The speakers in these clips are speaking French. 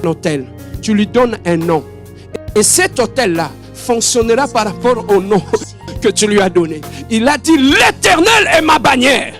hôtel, tu lui donnes un nom. Et cet hôtel-là fonctionnera par rapport au nom que tu lui as donné. Il a dit, l'Éternel est ma bannière.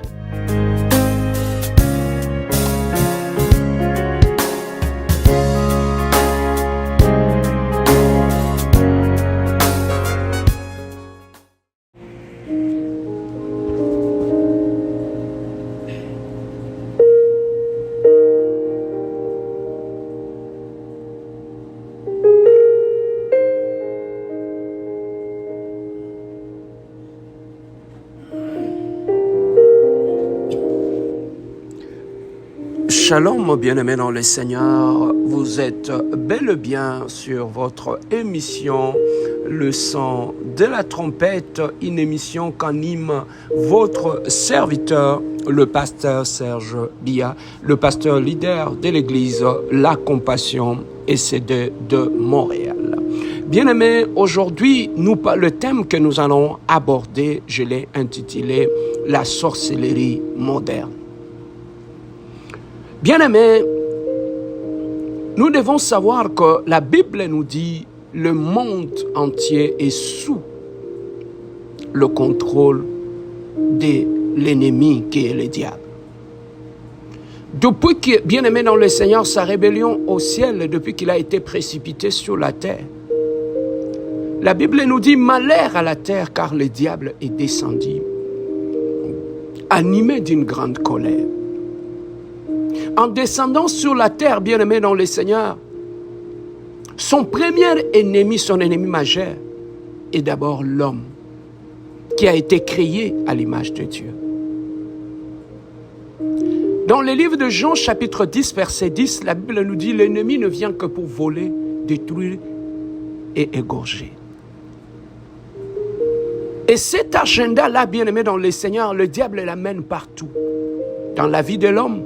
Shalom, bien-aimés dans le Seigneur, vous êtes bel et bien sur votre émission Le son de la trompette, une émission qu'anime votre serviteur, le pasteur Serge Bia, le pasteur leader de l'église La Compassion SCD de Montréal. Bien-aimés, aujourd'hui, le thème que nous allons aborder, je l'ai intitulé « La sorcellerie moderne ». Bien-aimés, nous devons savoir que la Bible nous dit que le monde entier est sous le contrôle de l'ennemi qui est le diable. Depuis que, bien-aimé dans le Seigneur, sa rébellion au ciel, depuis qu'il a été précipité sur la terre, la Bible nous dit malheur à la terre car le diable est descendu, animé d'une grande colère. En descendant sur la terre, bien-aimé dans le Seigneur, son premier ennemi, son ennemi majeur, est d'abord l'homme, qui a été créé à l'image de Dieu. Dans le livre de Jean, chapitre 10, verset 10, la Bible nous dit « L'ennemi ne vient que pour voler, détruire et égorger ». Et cet agenda-là, bien-aimé dans le Seigneur, le diable l'amène partout, dans la vie de l'homme,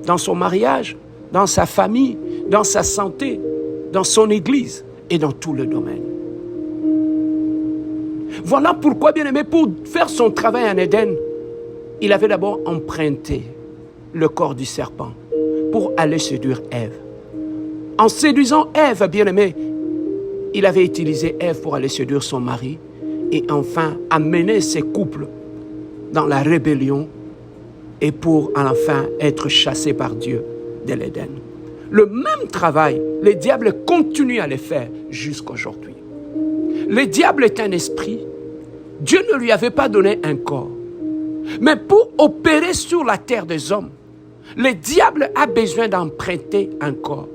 dans son mariage, dans sa famille, dans sa santé, dans son église et dans tout le domaine. Voilà pourquoi, bien-aimé, pour faire son travail en Éden, il avait d'abord emprunté le corps du serpent pour aller séduire Ève. En séduisant Ève, bien-aimé, il avait utilisé Ève pour aller séduire son mari et enfin amener ses couples dans la rébellion et pour enfin être chassé par Dieu de l'Éden. Le même travail, le diable continue à le faire jusqu'à aujourd'hui. Le diable est un esprit. Dieu ne lui avait pas donné un corps. Mais pour opérer sur la terre des hommes, le diable a besoin d'emprunter un corps.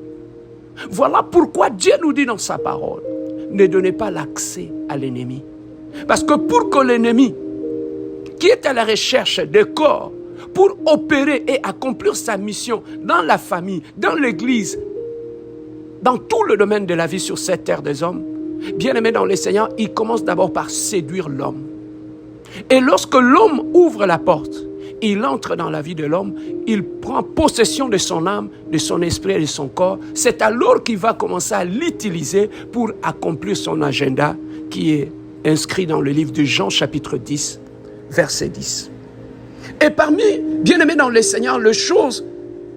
Voilà pourquoi Dieu nous dit dans sa parole, ne donnez pas l'accès à l'ennemi. Parce que pour que l'ennemi, qui est à la recherche de corps, pour opérer et accomplir sa mission dans la famille, dans l'église, dans tout le domaine de la vie sur cette terre des hommes, bien-aimé dans le Seigneur, il commence d'abord par séduire l'homme. Et lorsque l'homme ouvre la porte, il entre dans la vie de l'homme, il prend possession de son âme, de son esprit et de son corps. C'est alors qu'il va commencer à l'utiliser pour accomplir son agenda qui est inscrit dans le livre de Jean chapitre 10, verset 10. Et parmi, bien-aimés dans le Seigneur, les choses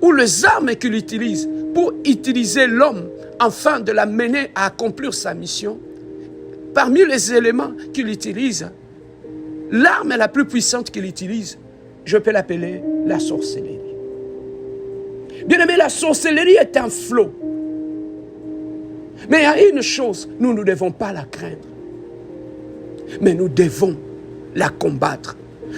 ou les armes qu'il utilise pour utiliser l'homme afin de l'amener à accomplir sa mission, parmi les éléments qu'il utilise, l'arme la plus puissante qu'il utilise, je peux l'appeler la sorcellerie. Bien-aimé, la sorcellerie est un flot. Mais il y a une chose, nous ne devons pas la craindre. Mais nous devons la combattre.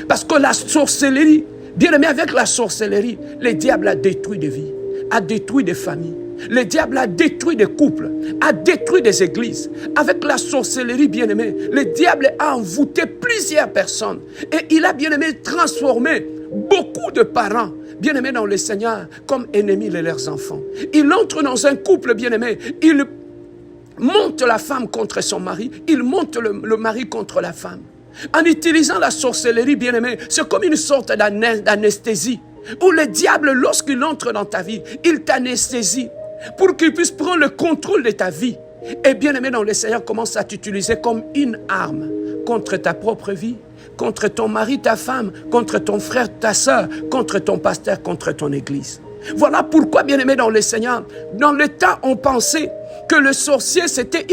Parce que la sorcellerie, bien aimé, avec la sorcellerie, le diable a détruit des vies, a détruit des familles. Le diable a détruit des couples, a détruit des églises. Avec la sorcellerie, bien aimé, le diable a envoûté plusieurs personnes. Et il a, bien aimé, transformé beaucoup de parents, bien aimés dans le Seigneur, comme ennemis de leurs enfants. Il entre dans un couple, bien aimé, il monte la femme contre son mari, il monte le mari contre la femme. En utilisant la sorcellerie, bien-aimé, c'est comme une sorte d'anesthésie. Où le diable, lorsqu'il entre dans ta vie, il t'anesthésie pour qu'il puisse prendre le contrôle de ta vie. Et bien-aimé dans le Seigneur, commence à t'utiliser comme une arme contre ta propre vie, contre ton mari, ta femme, contre ton frère, ta soeur, contre ton pasteur, contre ton église. Voilà pourquoi, bien-aimés dans le Seigneur, dans le temps, on pensait que le sorcier, c'était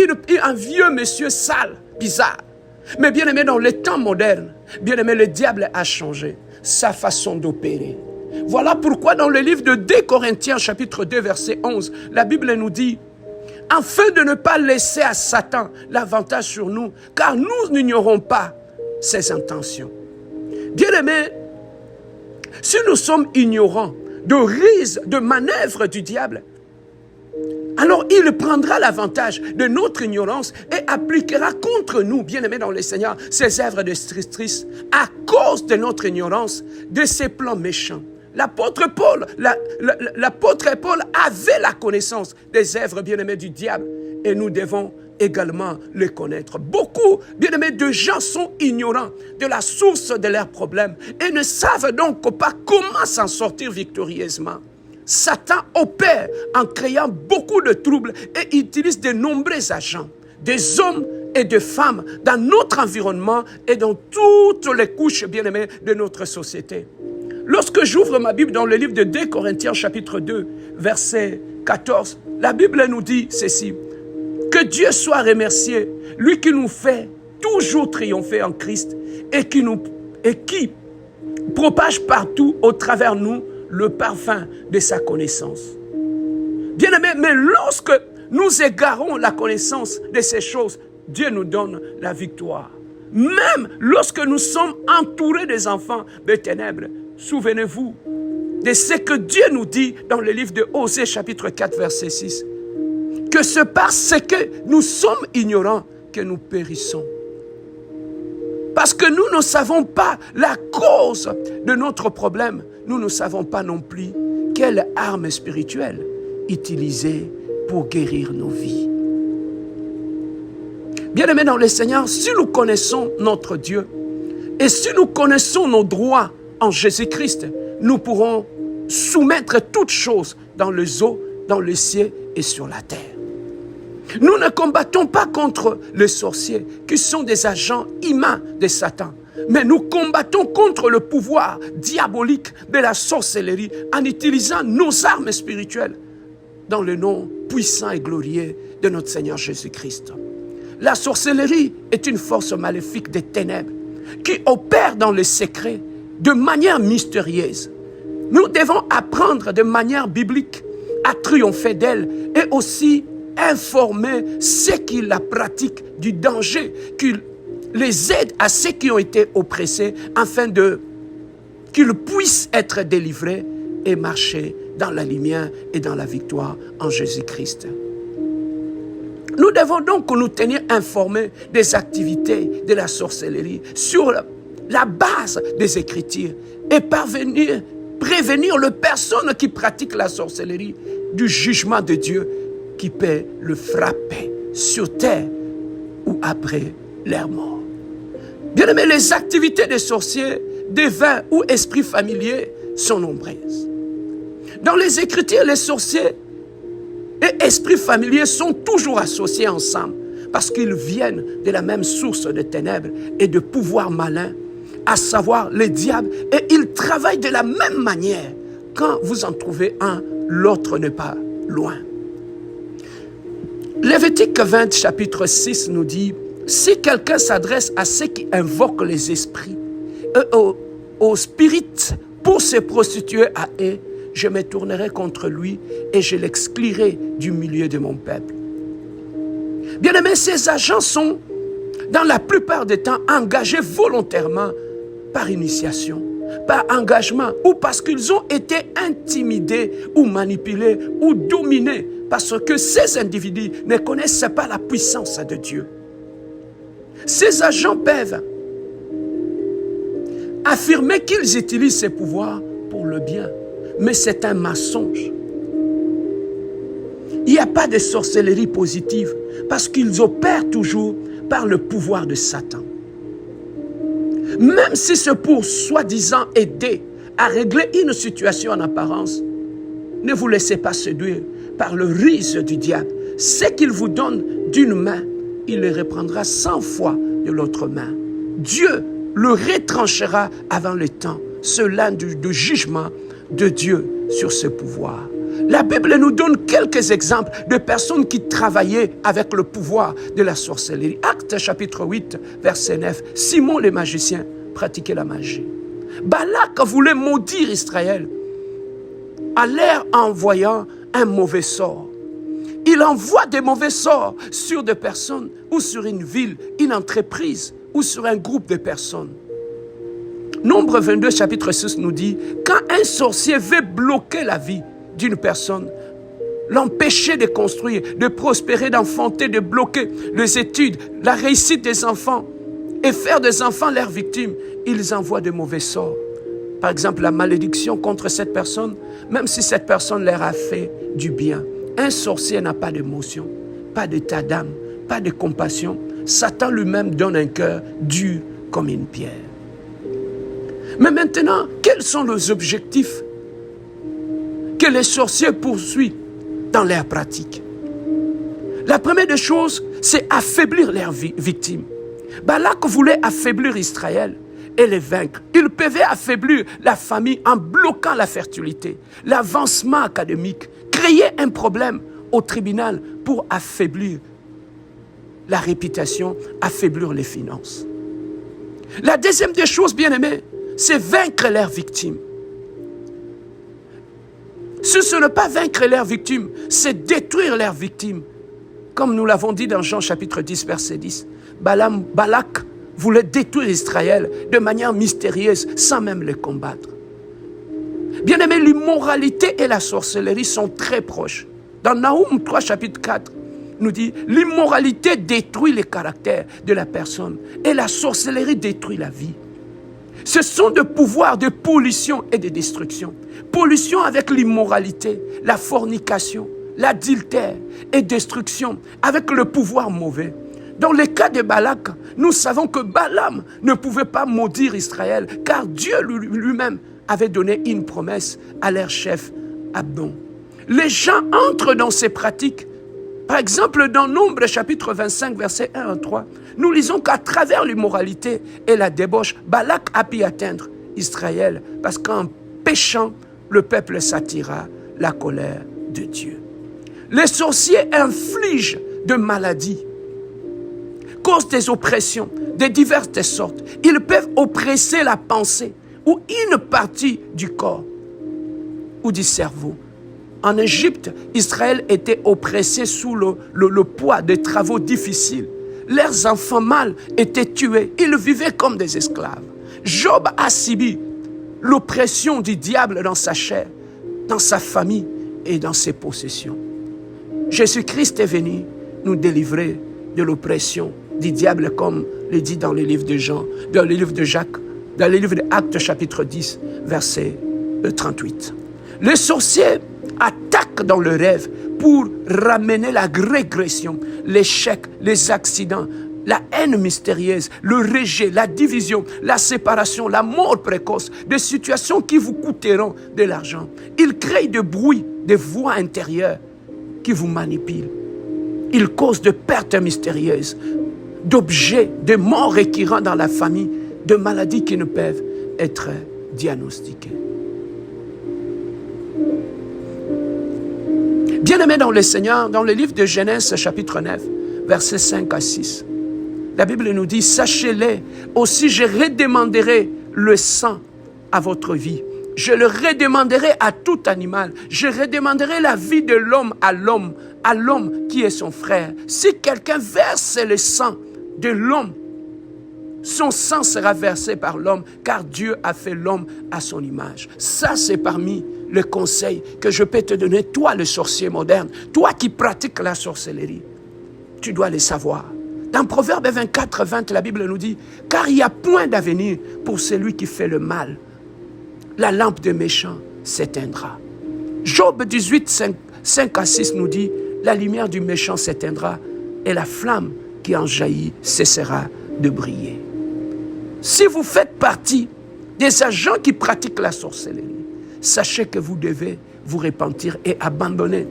un vieux monsieur sale, bizarre. Mais bien-aimés, dans le temps moderne, bien-aimés, le diable a changé sa façon d'opérer. Voilà pourquoi dans le livre de 2 Corinthiens, chapitre 2, verset 11, la Bible nous dit, afin de ne pas laisser à Satan l'avantage sur nous, car nous n'ignorons pas ses intentions. Bien-aimés, si nous sommes ignorants de ruses, de manœuvres du diable, alors il prendra l'avantage de notre ignorance et appliquera contre nous, bien-aimés dans le Seigneur, ses œuvres destructrices à cause de notre ignorance, de ses plans méchants. L'apôtre Paul avait la connaissance des œuvres, bien-aimés, du diable, et nous devons également les connaître. Beaucoup, bien-aimés, de gens sont ignorants de la source de leurs problèmes et ne savent donc pas comment s'en sortir victorieusement. Satan opère en créant beaucoup de troubles et utilise de nombreux agents, des hommes et des femmes dans notre environnement et dans toutes les couches, bien-aimés, de notre société. Lorsque j'ouvre ma Bible dans le livre de 2 Corinthiens, chapitre 2, verset 14, la Bible nous dit ceci. Que Dieu soit remercié, lui qui nous fait toujours triompher en Christ et qui propage partout au travers nous le parfum de sa connaissance. Bien-aimés, mais lorsque nous égarons la connaissance de ces choses, Dieu nous donne la victoire. Même lorsque nous sommes entourés des enfants des ténèbres, souvenez-vous de ce que Dieu nous dit dans le livre de Osée, chapitre 4, verset 6. Que c'est parce que nous sommes ignorants que nous périssons. Parce que nous ne savons pas la cause de notre problème. Nous ne savons pas non plus quelle arme spirituelle utiliser pour guérir nos vies. Bien-aimés dans le Seigneur, si nous connaissons notre Dieu et si nous connaissons nos droits en Jésus-Christ, nous pourrons soumettre toutes choses dans les eaux, dans le ciel et sur la terre. Nous ne combattons pas contre les sorciers qui sont des agents humains de Satan. Mais nous combattons contre le pouvoir diabolique de la sorcellerie en utilisant nos armes spirituelles dans le nom puissant et glorieux de notre Seigneur Jésus-Christ. La sorcellerie est une force maléfique des ténèbres qui opère dans les secrets de manière mystérieuse. Nous devons apprendre de manière biblique à triompher d'elle et aussi informer ceux qui la pratiquent du danger, qui les aident à ceux qui ont été oppressés afin qu'ils puissent être délivrés et marcher dans la lumière et dans la victoire en Jésus-Christ. Nous devons donc nous tenir informés des activités de la sorcellerie sur la base des Écritures et prévenir les personnes qui pratiquent la sorcellerie du jugement de Dieu qui peut le frapper sur terre ou après leur mort. Bien-aimés, les activités des sorciers, devins ou esprits familiers sont nombreuses. Dans les Écritures, les sorciers et esprits familiers sont toujours associés ensemble parce qu'ils viennent de la même source de ténèbres et de pouvoirs malins, à savoir les diables, et ils travaillent de la même manière. Quand vous en trouvez un, l'autre n'est pas loin. Lévitique 20, chapitre 6 nous dit, « Si quelqu'un s'adresse à ceux qui invoquent les esprits et aux spirites pour se prostituer à eux, je me tournerai contre lui et je l'exclurai du milieu de mon peuple. » Bien-aimés, ces agents sont, dans la plupart des temps, engagés volontairement par initiation, par engagement ou parce qu'ils ont été intimidés ou manipulés ou dominés parce que ces individus ne connaissent pas la puissance de Dieu. Ces agents peuvent affirmer qu'ils utilisent ces pouvoirs pour le bien, mais c'est un mensonge. Il n'y a pas de sorcellerie positive parce qu'ils opèrent toujours par le pouvoir de Satan. Même si c'est pour soi-disant aider à régler une situation en apparence, ne vous laissez pas séduire par le ruse du diable. Ce qu'il vous donne d'une main, il le reprendra 100 fois de l'autre main. Dieu le retranchera avant le temps. C'est l'un du jugement de Dieu sur ce pouvoir. La Bible nous donne quelques exemples de personnes qui travaillaient avec le pouvoir de la sorcellerie. Actes chapitre 8, verset 9. Simon le magicien pratiquait la magie. Balak voulait maudire Israël à l'air envoyant un mauvais sort. Il envoie des mauvais sorts sur des personnes ou sur une ville, une entreprise ou sur un groupe de personnes. Nombre 22, chapitre 6 nous dit, quand un sorcier veut bloquer la vie d'une personne, l'empêcher de construire, de prospérer, d'enfanter, de bloquer les études, la réussite des enfants et faire des enfants leurs victimes, ils envoient de mauvais sorts. Par exemple, la malédiction contre cette personne, même si cette personne leur a fait du bien. Un sorcier n'a pas d'émotion, pas d'état d'âme, pas de compassion. Satan lui-même donne un cœur dur comme une pierre. Mais maintenant, quels sont les objectifs que les sorciers poursuivent dans leur pratique? La première des choses, c'est affaiblir leurs victimes. Balak voulait affaiblir Israël et les vaincre. Il pouvait affaiblir la famille en bloquant la fertilité, l'avancement académique, créer un problème au tribunal pour affaiblir la réputation, affaiblir les finances. La deuxième des choses, bien aimés, c'est vaincre leurs victimes. Ce n'est pas vaincre leurs victimes, c'est détruire leurs victimes. Comme nous l'avons dit dans Jean chapitre 10, verset 10, Balak voulait détruire Israël de manière mystérieuse sans même les combattre. Bien aimé, l'immoralité et la sorcellerie sont très proches. Dans Naoum 3, chapitre 4, nous dit, l'immoralité détruit le caractère de la personne et la sorcellerie détruit la vie. Ce sont des pouvoirs de pollution et de destruction. Pollution avec l'immoralité, la fornication, l'adultère et destruction avec le pouvoir mauvais. Dans le cas de Balak, nous savons que Balaam ne pouvait pas maudire Israël car Dieu lui-même avait donné une promesse à leur chef Abdon. Les gens entrent dans ces pratiques. Par exemple, dans Nombre chapitre 25, versets 1 à 3, nous lisons qu'à travers l'immoralité et la débauche, Balak a pu atteindre Israël parce qu'en péchant, le peuple s'attira la colère de Dieu. Les sorciers infligent de maladies, causent des oppressions de diverses sortes. Ils peuvent oppresser la pensée ou une partie du corps ou du cerveau. En Égypte, Israël était oppressé sous le poids de travaux difficiles. Leurs enfants mâles étaient tués. Ils vivaient comme des esclaves. Job a subi l'oppression du diable dans sa chair, dans sa famille et dans ses possessions. Jésus-Christ est venu nous délivrer de l'oppression du diable, comme le dit dans le livre de Jean, dans le livre de Jacques, dans le livre d'Actes chapitre 10, verset 38. Les sorciers attaquent dans le rêve pour ramener la régression, l'échec, les accidents, la haine mystérieuse, le rejet, la division, la séparation, la mort précoce, des situations qui vous coûteront de l'argent. Ils créent de bruit, des voix intérieures qui vous manipulent. Ils causent de pertes mystérieuses, d'objets, de morts récurrents dans la famille, de maladies qui ne peuvent être diagnostiquées. Bien-aimés dans le Seigneur, dans le livre de Genèse, chapitre 9, versets 5 à 6, la Bible nous dit, sachez-les, aussi je redemanderai le sang à votre vie. Je le redemanderai à tout animal. Je redemanderai la vie de l'homme à l'homme qui est son frère. Si quelqu'un verse le sang de l'homme, son sang sera versé par l'homme, car Dieu a fait l'homme à son image. Ça, c'est parmi les conseils que je peux te donner, toi le sorcier moderne, toi qui pratiques la sorcellerie. Tu dois le savoir. Dans Proverbe 24, 20, la Bible nous dit, car il n'y a point d'avenir pour celui qui fait le mal. La lampe des méchants s'éteindra. Job 18, 5 à 6 nous dit, la lumière du méchant s'éteindra et la flamme qui en jaillit cessera de briller. Si vous faites partie des agents qui pratiquent la sorcellerie, sachez que vous devez vous repentir et abandonner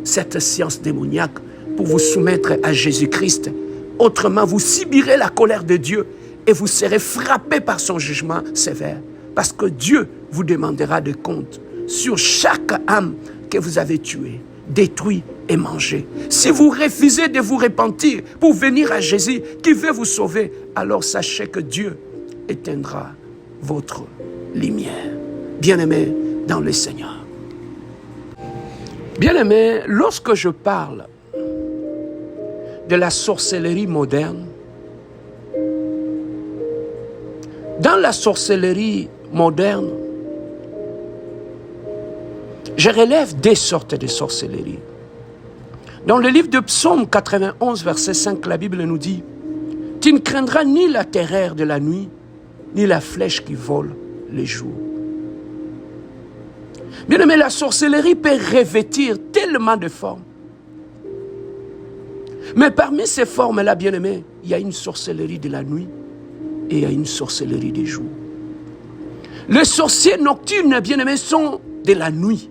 cette science démoniaque pour vous soumettre à Jésus-Christ. Autrement, vous subirez la colère de Dieu et vous serez frappés par son jugement sévère. Parce que Dieu vous demandera des comptes sur chaque âme que vous avez tuée, détruite et mangée. Si vous refusez de vous repentir pour venir à Jésus qui veut vous sauver, alors sachez que Dieu éteindra votre lumière. Bien-aimés dans le Seigneur. Bien-aimés, lorsque je parle de la sorcellerie moderne, dans la sorcellerie moderne, je relève des sortes de sorcellerie. Dans le livre de Psaume 91, verset 5, la Bible nous dit « Tu ne craindras ni la terreur de la nuit, ni la flèche qui vole les jours. » Bien-aimé, la sorcellerie peut revêtir tellement de formes. Mais parmi ces formes-là, bien-aimé, il y a une sorcellerie de la nuit et il y a une sorcellerie des jours. Les sorciers nocturnes, bien-aimés, sont de la nuit.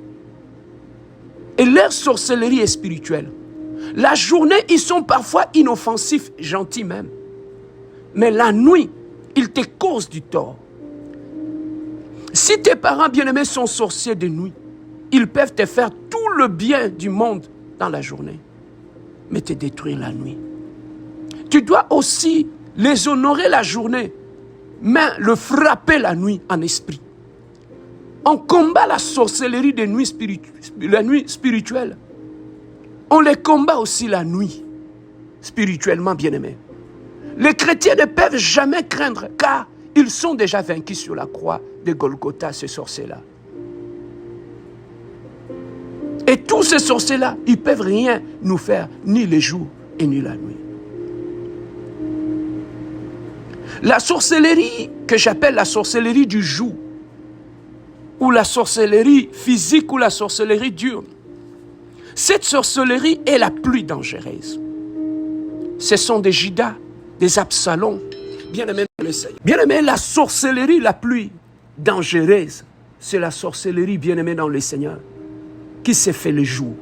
Et leur sorcellerie est spirituelle. La journée, ils sont parfois inoffensifs, gentils même. Mais la nuit, ils te causent du tort. Si tes parents bien-aimés sont sorciers de nuit, ils peuvent te faire tout le bien du monde dans la journée, mais te détruire la nuit. Tu dois aussi les honorer la journée, mais le frapper la nuit en esprit. On combat la sorcellerie des nuits la nuit spirituelle. On les combat aussi la nuit, spirituellement bien-aimés. Les chrétiens ne peuvent jamais craindre, car ils sont déjà vaincus sur la croix de Golgotha, ces sorciers-là. Et tous ces sorciers-là, ils ne peuvent rien nous faire, ni le jour et ni la nuit. La sorcellerie que j'appelle la sorcellerie du jour, ou la sorcellerie physique ou la sorcellerie diurne, cette sorcellerie est la plus dangereuse. Ce sont des Judas, des Absalom, bien-aimés dans le Seigneur. Bien-aimés, la sorcellerie la plus dangereuse, c'est la sorcellerie, bien-aimés dans le Seigneur, qui s'est fait le jour.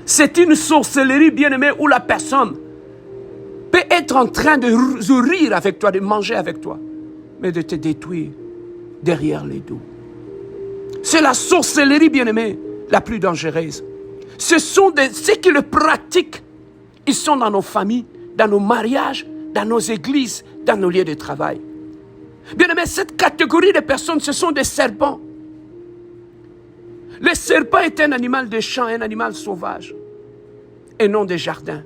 C'est une sorcellerie, bien-aimée, où la personne peut être en train de rire avec toi, de manger avec toi, mais de te détruire derrière les dos. C'est la sorcellerie, bien-aimée, la plus dangereuse. Ce sont ceux qui le pratiquent. Ils sont dans nos familles, dans nos mariages, dans nos églises, dans nos lieux de travail. Bien-aimés, cette catégorie de personnes, ce sont des serpents. Le serpent est un animal de champ, un animal sauvage, et non des jardins.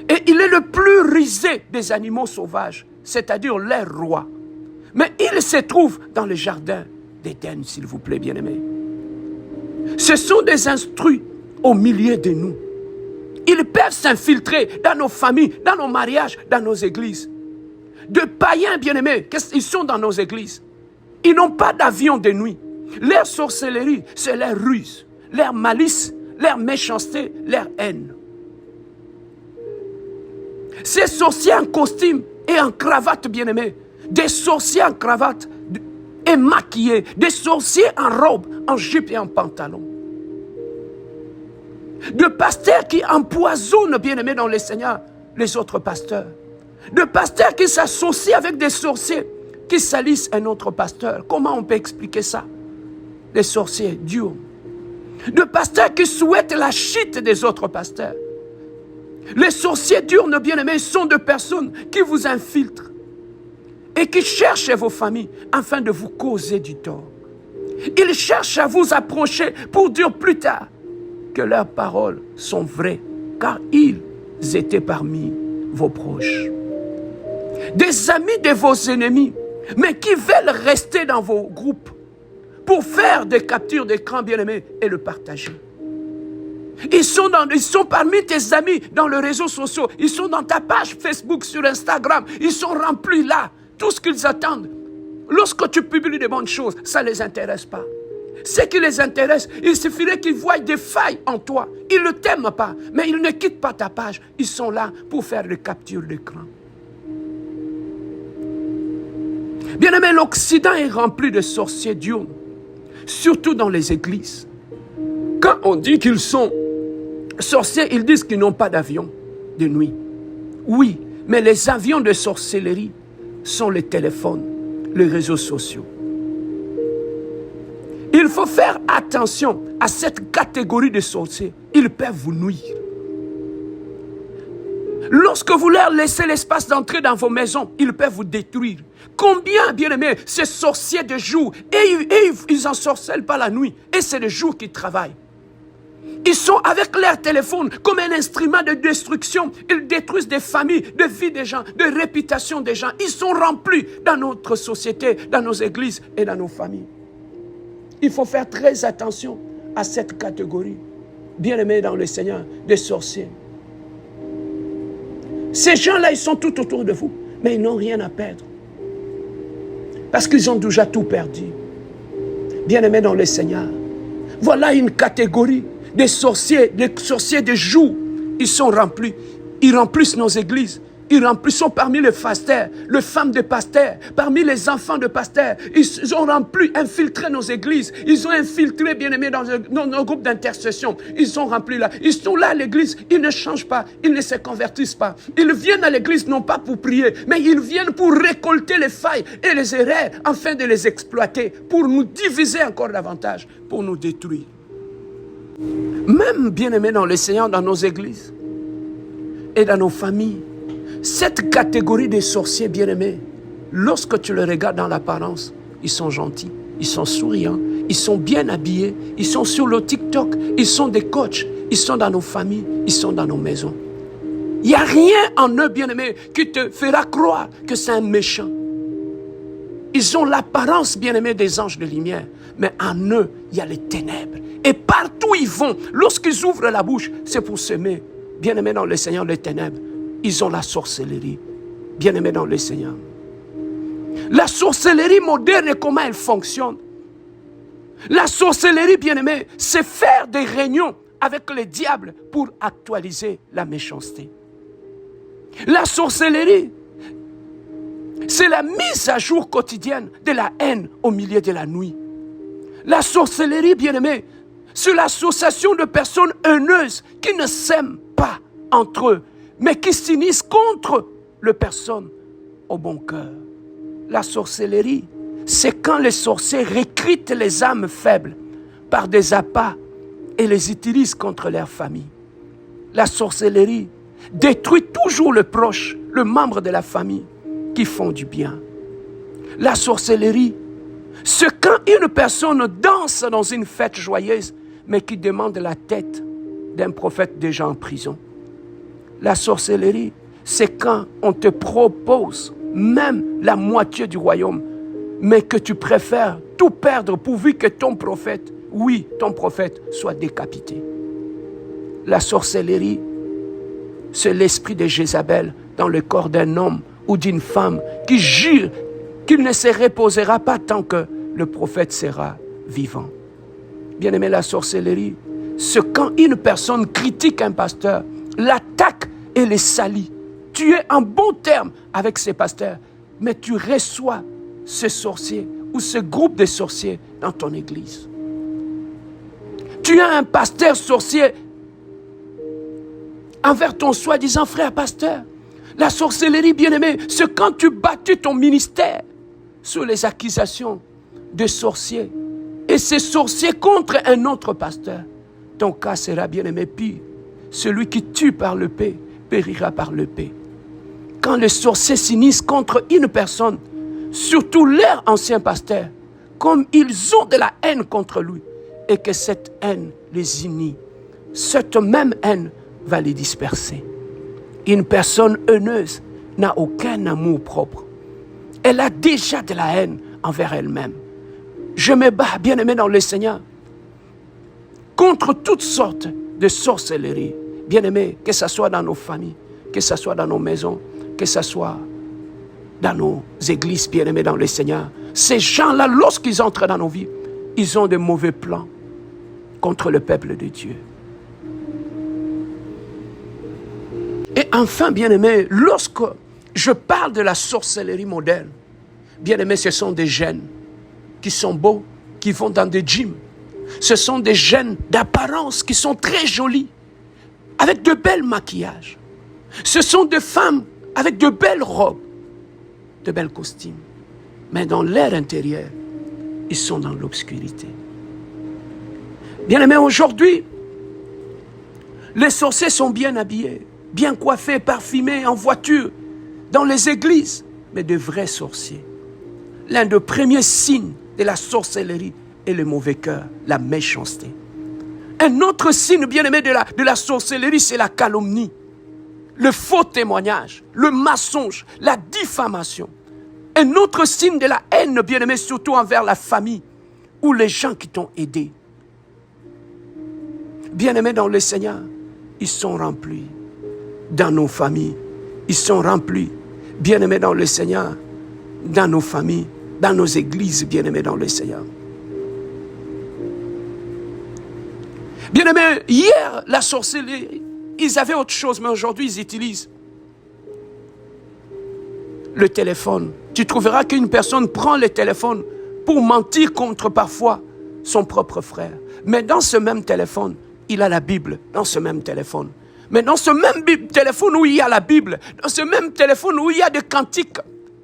Et il est le plus rusé des animaux sauvages, c'est-à-dire leur roi. Mais il se trouve dans le jardin d'Éden, s'il vous plaît, bien-aimés. Ce sont des instruits au milieu de nous. Ils peuvent s'infiltrer dans nos familles, dans nos mariages, dans nos églises. De païens, bien-aimés, ils sont dans nos églises. Ils n'ont pas d'avion de nuit. Leur sorcellerie, c'est leur ruse, leur malice, leur méchanceté, leur haine. Ces sorciers en costume et en cravate, bien-aimés, des sorciers en cravate et maquillés, des sorciers en robe, en jupe et en pantalon. De pasteurs qui empoisonnent, bien-aimés dans le Seigneur, les autres pasteurs. De pasteurs qui s'associent avec des sorciers qui salissent un autre pasteur. Comment on peut expliquer ça? Des sorciers diurnes. De pasteurs qui souhaitent la chute des autres pasteurs. Les sorciers diurnes, bien-aimés, sont de personnes qui vous infiltrent et qui cherchent vos familles afin de vous causer du tort. Ils cherchent à vous approcher pour dire plus tard que leurs paroles sont vraies, car ils étaient parmi vos proches. Des amis de vos ennemis, mais qui veulent rester dans vos groupes pour faire des captures d'écran, bien-aimés, et le partager. Ils sont parmi tes amis dans les réseaux sociaux. Ils sont dans ta page Facebook, sur Instagram. Ils sont remplis là. Tout ce qu'ils attendent. Lorsque tu publies de bonnes choses, ça ne les intéresse pas. Ce qui les intéresse, il suffirait qu'ils voient des failles en toi. Ils ne t'aiment pas, mais ils ne quittent pas ta page. Ils sont là pour faire des captures d'écran. Bien-aimé, l'Occident est rempli de sorciers diurnes, surtout dans les églises. Quand on dit qu'ils sont sorciers, ils disent qu'ils n'ont pas d'avion de nuit. Oui, mais les avions de sorcellerie sont les téléphones, les réseaux sociaux. Il faut faire attention à cette catégorie de sorciers. Ils peuvent vous nuire. Lorsque vous leur laissez l'espace d'entrer dans vos maisons, ils peuvent vous détruire. Combien, bien-aimés, ces sorciers de jour, et ils ensorcellent pas la nuit, et c'est le jour qu'ils travaillent. Ils sont avec leur téléphone comme un instrument de destruction. Ils détruisent des familles, de vie des gens, de réputation des gens. Ils sont remplis dans notre société, dans nos églises et dans nos familles. Il faut faire très attention à cette catégorie, bien-aimés dans le Seigneur, des sorciers. Ces gens-là, ils sont tout autour de vous, mais ils n'ont rien à perdre. Parce qu'ils ont déjà tout perdu. Bien-aimés dans le Seigneur, voilà une catégorie des sorciers de jour. Ils sont remplis. Ils remplissent nos églises. Ils sont parmi les pasteurs, les femmes de pasteurs, parmi les enfants de pasteurs. Ils ont rempli, infiltré nos églises. Ils ont infiltré, bien-aimés, dans nos groupes d'intercession. Ils sont remplis là. Ils sont là à l'église. Ils ne changent pas. Ils ne se convertissent pas. Ils viennent à l'église non pas pour prier, mais ils viennent pour récolter les failles et les erreurs afin de les exploiter, pour nous diviser encore davantage, pour nous détruire. Même, bien-aimés dans le Seigneur, dans nos églises et dans nos familles, cette catégorie des sorciers bien-aimés, lorsque tu les regardes dans l'apparence, ils sont gentils, ils sont souriants, ils sont bien habillés, ils sont sur le TikTok, ils sont des coachs, ils sont dans nos familles, ils sont dans nos maisons. Il n'y a rien en eux, bien-aimés, qui te fera croire que c'est un méchant. Ils ont l'apparence, bien-aimés, des anges de lumière, mais en eux, il y a les ténèbres. Et partout ils vont, lorsqu'ils ouvrent la bouche, c'est pour semer, bien-aimés dans le Seigneur, les ténèbres. Ils ont la sorcellerie, bien-aimés dans le Seigneur. La sorcellerie moderne, comment elle fonctionne? La sorcellerie, bien-aimés, c'est faire des réunions avec les diables pour actualiser la méchanceté. La sorcellerie, c'est la mise à jour quotidienne de la haine au milieu de la nuit. La sorcellerie, bien-aimés, c'est l'association de personnes haineuses qui ne s'aiment pas entre eux, mais qui s'unissent contre les personnes au bon cœur. La sorcellerie, c'est quand les sorciers recrutent les âmes faibles par des appâts et les utilisent contre leur famille. La sorcellerie détruit toujours le proche, le membre de la famille qui font du bien. La sorcellerie, c'est quand une personne danse dans une fête joyeuse, mais qui demande la tête d'un prophète déjà en prison. La sorcellerie, c'est quand on te propose même la moitié du royaume, mais que tu préfères tout perdre pourvu que ton prophète, oui, ton prophète, soit décapité. La sorcellerie, c'est l'esprit de Jézabel dans le corps d'un homme ou d'une femme qui jure qu'il ne se reposera pas tant que le prophète sera vivant. Bien-aimé, la sorcellerie, c'est quand une personne critique un pasteur, l'attaque et les salit. Tu es en bon terme avec ces pasteurs, mais tu reçois ce sorcier ou ce groupe de sorciers dans ton église. Tu as un pasteur sorcier envers ton soi-disant frère pasteur. La sorcellerie, bien-aimé, c'est quand tu bâtis ton ministère sur les accusations de sorciers. Et ces sorciers contre un autre pasteur. Ton cas sera, bien-aimé, pire. Celui qui tue par l'épée périra par l'épée. Quand les sorciers s'unissent contre une personne, surtout leur ancien pasteur, comme ils ont de la haine contre lui, et que cette haine les unit, cette même haine va les disperser. Une personne haineuse n'a aucun amour propre. Elle a déjà de la haine envers elle-même. Je me bats, bien-aimé dans le Seigneur, contre toutes sortes de sorcellerie. Bien-aimé, que ce soit dans nos familles, que ce soit dans nos maisons, que ce soit dans nos églises, bien-aimés dans le Seigneur. Ces gens-là, lorsqu'ils entrent dans nos vies, ils ont de mauvais plans contre le peuple de Dieu. Et enfin, bien-aimé, lorsque je parle de la sorcellerie moderne, bien-aimé, ce sont des jeunes qui sont beaux, qui vont dans des gyms. Ce sont des jeunes d'apparence qui sont très jolis, avec de belles maquillages. Ce sont des femmes avec de belles robes, de belles costumes. Mais dans leur intérieur, ils sont dans l'obscurité. Bien-aimés, aujourd'hui, les sorciers sont bien habillés, bien coiffés, parfumés, en voiture, dans les églises, mais de vrais sorciers. L'un des premiers signes de la sorcellerie est le mauvais cœur, la méchanceté. Un autre signe, bien-aimé, de la sorcellerie, c'est la calomnie, le faux témoignage, le mensonge, la diffamation. Un autre signe de la haine, bien-aimé, surtout envers la famille ou les gens qui t'ont aidé. Bien-aimés dans le Seigneur, ils sont remplis dans nos familles. Ils sont remplis, bien-aimés dans le Seigneur, dans nos familles, dans nos églises, bien-aimés dans le Seigneur. Bien-aimés, hier, la sorcellerie, ils avaient autre chose, mais aujourd'hui, ils utilisent le téléphone. Tu trouveras qu'une personne prend le téléphone pour mentir contre parfois son propre frère. Mais dans ce même téléphone, il a la Bible, dans ce même téléphone. Mais dans ce même téléphone où il y a la Bible, dans ce même téléphone où il y a des cantiques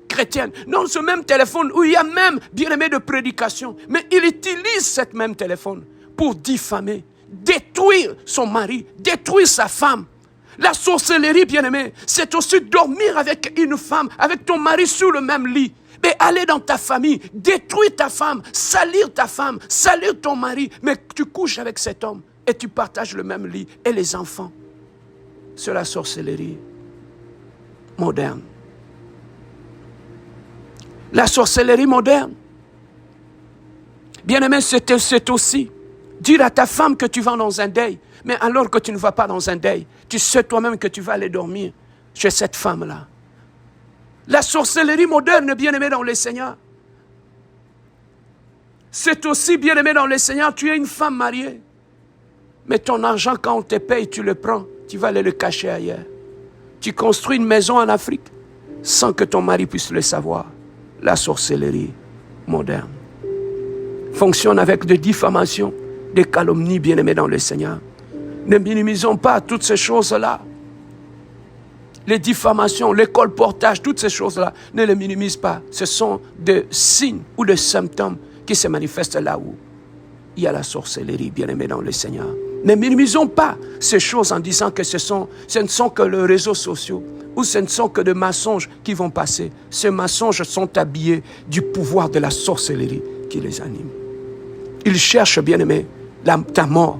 chrétiennes, dans ce même téléphone où il y a même, bien-aimé, de prédication, mais il utilise ce même téléphone pour diffamer, détruire son mari, détruire sa femme. La sorcellerie, bien-aimé, c'est aussi dormir avec une femme, avec ton mari sur le même lit. Mais aller dans ta famille, détruire ta femme, salir ton mari, mais tu couches avec cet homme et tu partages le même lit et les enfants. C'est la sorcellerie moderne. La sorcellerie moderne, bien-aimé, c'est aussi dire à ta femme que tu vas dans un deuil, mais alors que tu ne vas pas dans un deuil, tu sais toi-même que tu vas aller dormir chez cette femme-là. La sorcellerie moderne, bien-aimé dans le Seigneur, c'est aussi, bien-aimé dans le Seigneur, tu es une femme mariée, mais ton argent, quand on te paye, tu le prends, tu vas aller le cacher ailleurs. Tu construis une maison en Afrique sans que ton mari puisse le savoir. La sorcellerie moderne fonctionne avec des diffamations, des calomnies, bien-aimés dans le Seigneur. Ne minimisons pas toutes ces choses-là. Les diffamations, les colportages, toutes ces choses-là, ne les minimise pas. Ce sont des signes ou des symptômes qui se manifestent là où il y a la sorcellerie, bien-aimés dans le Seigneur. Ne minimisons pas ces choses en disant que ce ne sont que les réseaux sociaux ou ce ne sont que des mensonges qui vont passer. Ces mensonges sont habillés du pouvoir de la sorcellerie qui les anime. Ils cherchent, bien-aimés, ta mort.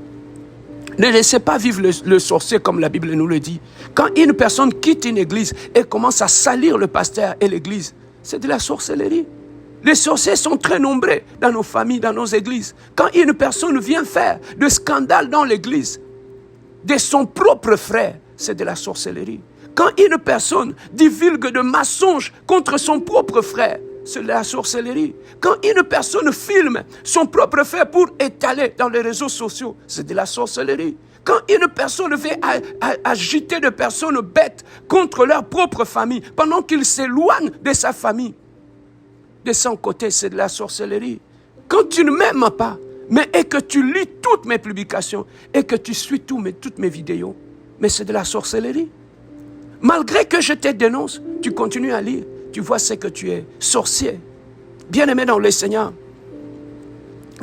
Ne laissez pas vivre le sorcier comme la Bible nous le dit. Quand une personne quitte une église et commence à salir le pasteur et l'église, c'est de la sorcellerie. Les sorciers sont très nombreux dans nos familles, dans nos églises. Quand une personne vient faire de scandale dans l'église de son propre frère, c'est de la sorcellerie. Quand une personne divulgue de mensonges contre son propre frère, c'est de la sorcellerie. Quand une personne filme son propre frère pour étaler dans les réseaux sociaux, c'est de la sorcellerie. Quand une personne fait agiter de personnes bêtes contre leur propre famille, pendant qu'il s'éloigne de sa famille, de son côté, c'est de la sorcellerie. Quand tu ne m'aimes pas, mais et que tu lis toutes mes publications, et que tu suis toutes mes vidéos, mais c'est de la sorcellerie. Malgré que je te dénonce, tu continues à lire. Tu vois ce que tu es, sorcier. Bien-aimé dans le Seigneur,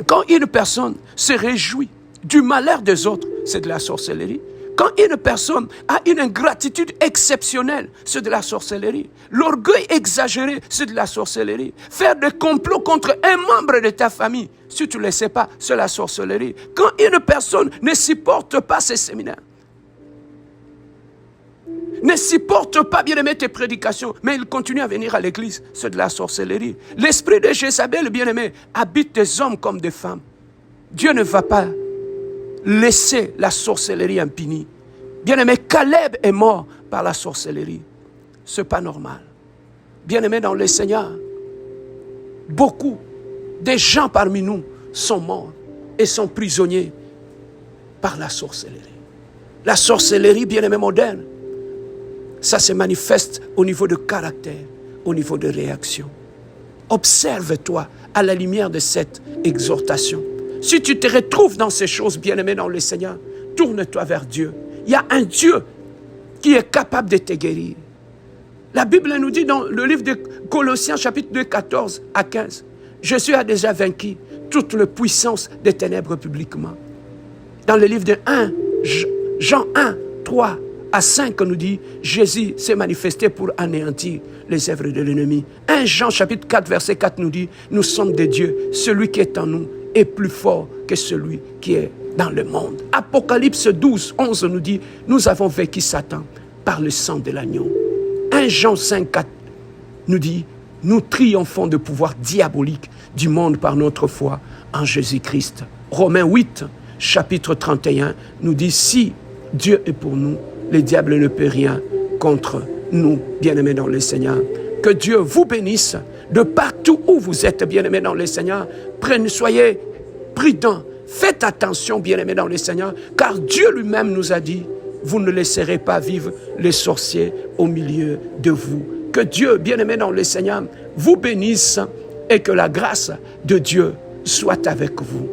quand une personne se réjouit du malheur des autres, c'est de la sorcellerie. Quand une personne a une ingratitude exceptionnelle, c'est de la sorcellerie. L'orgueil exagéré, c'est de la sorcellerie. Faire des complots contre un membre de ta famille, si tu ne le sais pas, c'est la sorcellerie. Quand une personne ne supporte pas ces séminaires, ne supporte pas, bien-aimé, tes prédications, mais il continue à venir à l'église, c'est de la sorcellerie. L'esprit de Jézabel, bien-aimé, habite des hommes comme des femmes. Dieu ne va pas laisser la sorcellerie impunie. Bien-aimé, Caleb est mort par la sorcellerie. Ce n'est pas normal. Bien-aimé dans le Seigneur, beaucoup des gens parmi nous sont morts et sont prisonniers par la sorcellerie. La sorcellerie, bien-aimé, moderne, ça se manifeste au niveau de caractère, au niveau de réaction. Observe-toi à la lumière de cette exhortation. Si tu te retrouves dans ces choses, bien-aimé dans le Seigneur, tourne-toi vers Dieu. Il y a un Dieu qui est capable de te guérir. La Bible nous dit dans le livre de Colossiens, chapitre 2, 14 à 15, « Jésus a déjà vaincu toute la puissance des ténèbres publiquement. Dans le livre de Jean 1, 3 à 5 nous dit, Jésus s'est manifesté pour anéantir les œuvres de l'ennemi. 1 Jean chapitre 4 verset 4 nous dit, nous sommes des dieux, celui qui est en nous est plus fort que celui qui est dans le monde. Apocalypse 12, 11 nous dit, nous avons vaincu Satan par le sang de l'agneau. 1 Jean 5, 4 nous dit, nous triomphons du pouvoir diabolique du monde par notre foi en Jésus-Christ. Romains 8, chapitre 31 nous dit, si Dieu est pour nous, le diable ne peut rien contre nous, bien-aimés dans le Seigneur. Que Dieu vous bénisse de partout où vous êtes, bien-aimés dans le Seigneur. Soyez prudents, faites attention, bien-aimés dans le Seigneur, car Dieu lui-même nous a dit, vous ne laisserez pas vivre les sorciers au milieu de vous. Que Dieu, bien-aimés dans le Seigneur, vous bénisse et que la grâce de Dieu soit avec vous.